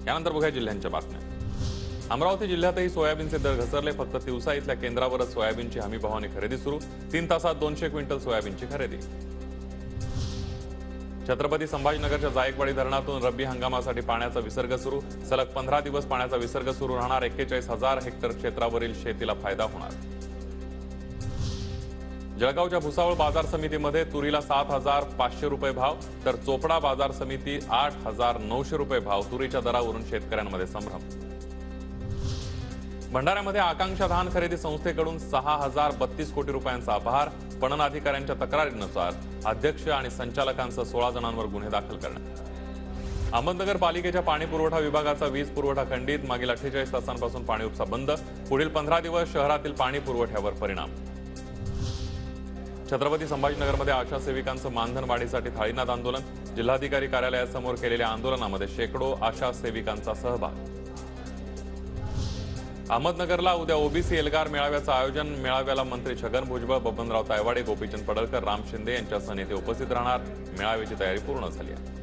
यानंतर बघूया जिल्ह्यांच्या बातम्या। अमरावती जिल्ह्यातही सोयाबीनचे दर घसरले। फक्त तिवसा इथल्या केंद्रावरच सोयाबीनची हमी भावाने खरेदी सुरू। 3 तासात 200 क्विंटल सोयाबीनची खरेदी। छत्रपती संभाजीनगरच्या जायकवाडी धरणातून रब्बी हंगामासाठी पाण्याचा विसर्ग सुरू। सलग 15 दिवस पाण्याचा विसर्ग सुरू राहणार। 41,000 हेक्टर क्षेत्रावरील शेतीला फायदा होणार। जळगावच्या भुसावळ बाजार समितीमध्ये तुरीला 7,500 रुपये भाव, तर चोपडा बाजार समिती 8,900 रुपये भाव। तुरीच्या दरावरून शेतकऱ्यांमध्ये संभ्रम। भंडाऱ्यामध्ये आकांक्षा धान खरेदी संस्थेकडून 6,032 कोटी रुपयांचा अपहार। पणन अधिकाऱ्यांच्या तक्रारीनुसार अध्यक्ष आणि संचालकांसह 16 जणांवर गुन्हे दाखल करण्यात। अहमदनगर पालिकेच्या पाणी पुरवठा विभागाचा वीज पुरवठा खंडित। मागील 48 तासांपासून पाणी उपसा बंद। पुढील 15 दिवस शहरातील पाणी पुरवठ्यावर परिणाम। छत्रपती संभाजीनगरमध्ये आशा सेविकांचं मानधन वाढीसाठी थाळीनाद आंदोलन। जिल्हाधिकारी कार्यालयासमोर केलेल्या आंदोलनामध्ये शेकडो आशा सेविकांचा सहभाग। अहमदनगरला उद्या ओबीसी एल्गार मेळाव्याचं आयोजन। मेळाव्याला मंत्री छगन भुजबळ, बबनराव तायवाडे, गोपीचंद पडळकर, राम शिंदे यांच्यासह नेते उपस्थित राहणार। मेळाव्याची तयारी पूर्ण झाली आहे।